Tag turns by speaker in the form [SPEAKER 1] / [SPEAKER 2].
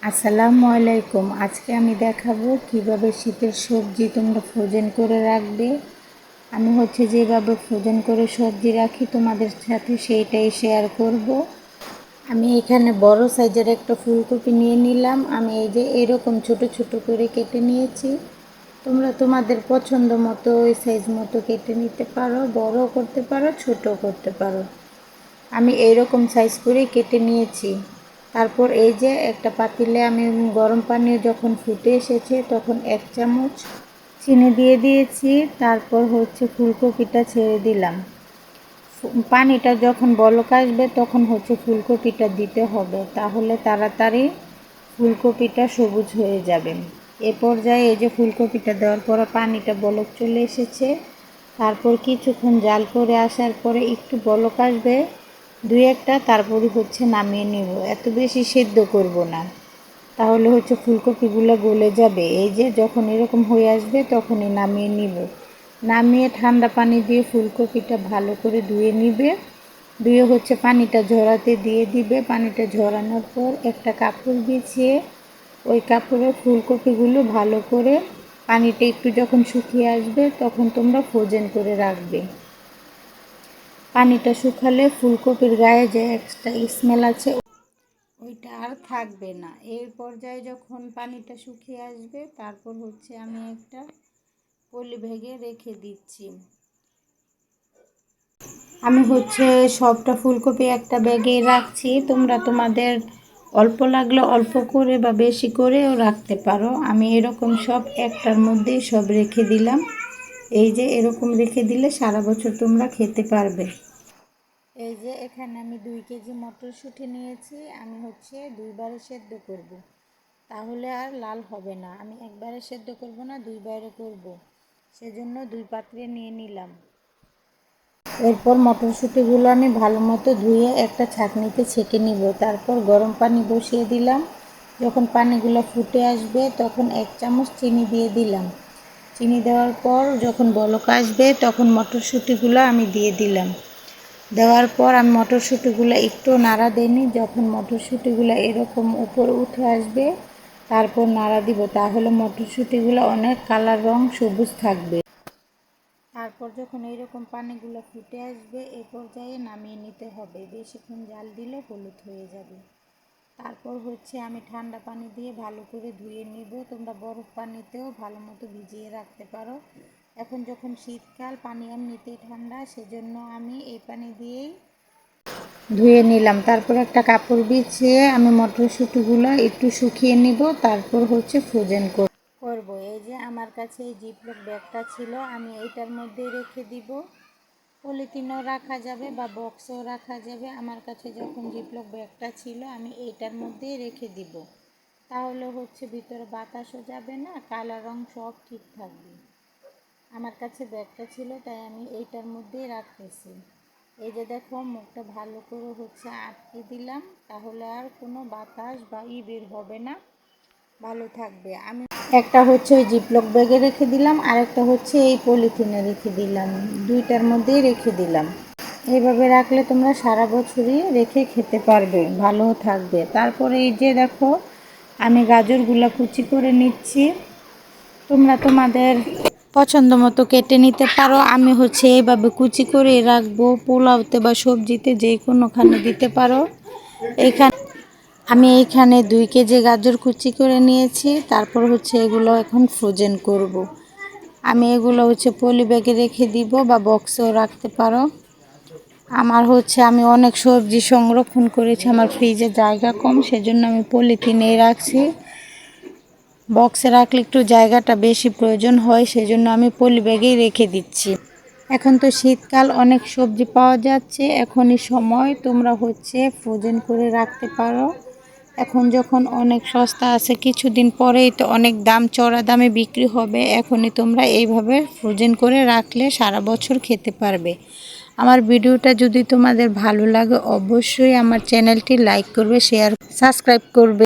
[SPEAKER 1] আসসালামু আলাইকুম। আজকে আমি দেখাবো কিভাবে শীতের সবজি তোমরা ফ্রোজেন করে রাখবে। আমি যেভাবে ফ্রোজেন করে সবজি রাখি তোমাদের সাথে সেইটাই শেয়ার করব। আমি এখানে বড় সাইজের একটা ফুলকপি নিয়ে নিলাম। আমি এরকম ছোট ছোট করে কেটে নিয়েছি। তোমরা তোমাদের পছন্দ মতো ওই সাইজ মতো কেটে নিতে পারো, বড়ও করতে পারো, ছোটও করতে পারো। আমি এইরকম সাইজ করে কেটে নিয়েছি। তারপর একটা পাতিলে আমি গরম পানি যখন ফুটে এসেছে তখন 1 চামচ চিনি দিয়ে দিয়েছি। তারপর ফুলকপিটা ছেড়ে দিলাম। পানিটা যখন বলক আসবে তখন ফুলকপিটা দিতে হবে, তাহলে তাড়াতাড়ি ফুলকপিটা সবুজ হয়ে যাবে। এ পর্যায়ে ফুলকপিটা দেওয়ার পর পানিটা বলক চলে এসেছে। তারপর কিছুক্ষণ জাল করে আসার পরে একটু বলক আসবে দুই একটা, তারপরে নামিয়ে নেব। এত বেশি সেদ্ধ করব না, তাহলে ফুলকপিগুলো গলে যাবে। যখন এরকম হয়ে আসবে তখনই নামিয়ে নিব। নামিয়ে ঠান্ডা পানি দিয়ে ফুলকপিটা ভালো করে ধুয়ে নিবে। ধুয়ে পানিটা ঝরাতে দিয়ে দিবে। পানিটা ঝরানোর পর একটা কাপড় বিছিয়ে ওই কাপড়ে ফুলকপিগুলো ভালো করে পানিটা একটু যখন শুকিয়ে আসবে তখন তোমরা ফ্রোজেন করে রাখবে। পানিটা শুকালে ফুলকপির গায়ে যে এক্সট্রা স্মেল আছে ওইটা আর থাকবে না। এই পর্যায়ে যখন পানিটা শুকিয়ে আসবে তারপর আমি একটা পলি ব্যাগে রেখে দিচ্ছি। আমি সবটা ফুলকপি একটা ব্যাগে রাখছি। তোমরা তোমাদের অল্প লাগলে অল্প করে বা বেশি করেও রাখতে পারো। আমি এরকম সব একটার মধ্যেই সব রেখে দিলাম। এরকম রেখে দিলে সারা বছর তোমরা খেতে পারবে। এখানে আমি 2 কেজি মটরশুঁটি নিয়েছি। আমি 2বারে সেদ্ধ করব, তাহলে আর লাল হবে না। আমি একবারে সেদ্ধ করব না, 2বারে করব, সেজন্য 2 পাত্রে নিয়ে নিলাম। এরপর মটরশুঁটিগুলো আমি ভালো মতো ধুয়ে একটা ছাঁকনিতে ছেঁকে নিব। তারপর গরম পানি বসিয়ে দিলাম। যখন পানিগুলো ফুটে আসবে তখন 1 চামচ চিনি দিয়ে দিলাম। চিনি দেওয়ার পর যখন বলক আসবে তখন মটরশুঁটিগুলো আমি দিয়ে দিলাম। দেওয়ার পর আমি মটরশুঁটিগুলো একটু নাড়া দিইনি। যখন মটরশুঁটিগুলো এরকম উপরে উঠে আসবে তারপর নাড়া দিব, তাহলে মটরশুঁটিগুলো অনেক কালার রং সবুজ থাকবে। তারপর যখন এইরকম পানিগুলো ফুটে আসবে এ পর্যায়ে নামিয়ে নিতে হবে। বেশিক্ষণ জাল দিলে হলুদ হয়ে যাবে। তারপর আমি ঠান্ডা পানি দিয়ে ভালো করে ধুয়ে নিব। তোমরা বরফ পানিতেও ভালো মতো ভিজিয়ে রাখতে পারো। এখন যখন শীতকাল, পানি এমনিতেই ঠান্ডা, সেজন্য আমি এই পানি দিয়েই ধুয়ে নিলাম। তারপর একটা কাপড় বিছিয়ে আমি মটরশুঁটিগুলো একটু শুকিয়ে নিব। তারপর ফ্রোজেন করব। আমার কাছে এই জিপলক ব্যাগটা ছিল, আমি এইটার মধ্যে রেখে দিব। পলিথিনও রাখা যাবে বা বক্সও রাখা যাবে। আমার কাছে যখন জিপলক ব্যাগটা ছিল আমি এইটার মধ্যেই রেখে দিব, তাহলে ভিতরে বাতাসও যাবে না, কালার রং সব ঠিক থাকবে। আমার কাছে ব্যাগটা ছিল তাই আমি এইটার মধ্যেই রাখতেছি। দেখো মুখটা ভালো করে আটকে দিলাম, তাহলে আর কোনো বাতাস বা বের হবে না, ভালো থাকবে। আমি একটা ওই জিপলক ব্যাগে রেখে দিলাম, আর একটা এই পলিথিনে রেখে দিলাম। দুইটার মধ্যেই রেখে দিলাম। এইভাবে রাখলে তোমরা সারা বছরই রেখে খেতে পারবে, ভালো থাকবে। তারপরে দেখো আমি গাজরগুলো কুচি করে নিচ্ছি। তোমরা তোমাদের পছন্দ মতো কেটে নিতে পারো। আমি এইভাবে কুচি করে রাখবো। পোলাওতে বা সবজিতে যে কোনোখানে দিতে পারো। আমি এইখানে 2 কেজি গাজর কুচি করে নিয়েছি। তারপর এগুলো এখন ফ্রোজেন করব। আমি এগুলো পলি ব্যাগে রেখে দিব বা বক্সেও রাখতে পারো। আমার আমি অনেক সবজি সংরক্ষণ করেছি, আমার ফ্রিজে জায়গা কম, সেজন্য আমি পলিথিনে রাখছি। বক্সে রাখলে একটু জায়গাটা বেশি প্রয়োজন হয়, সেজন্য আমি পলি ব্যাগেই রেখে দিচ্ছি। এখন তো শীতকাল, অনেক সবজি পাওয়া যাচ্ছে। এখনই সময়, তোমরা ফ্রোজেন করে রাখতে পারো। এখন যখন অনেক সস্তা আছে, কিছুদিন পরেই তো অনেক দাম, চড়া দামে বিক্রি হবে। এখনই তোমরা এইভাবে ফ্রোজেন করে রাখলে সারা বছর খেতে পারবে। আমার ভিডিওটা যদি তোমাদের ভালো লাগে অবশ্যই আমার চ্যানেলটি লাইক করবে, শেয়ার, সাবস্ক্রাইব করবে।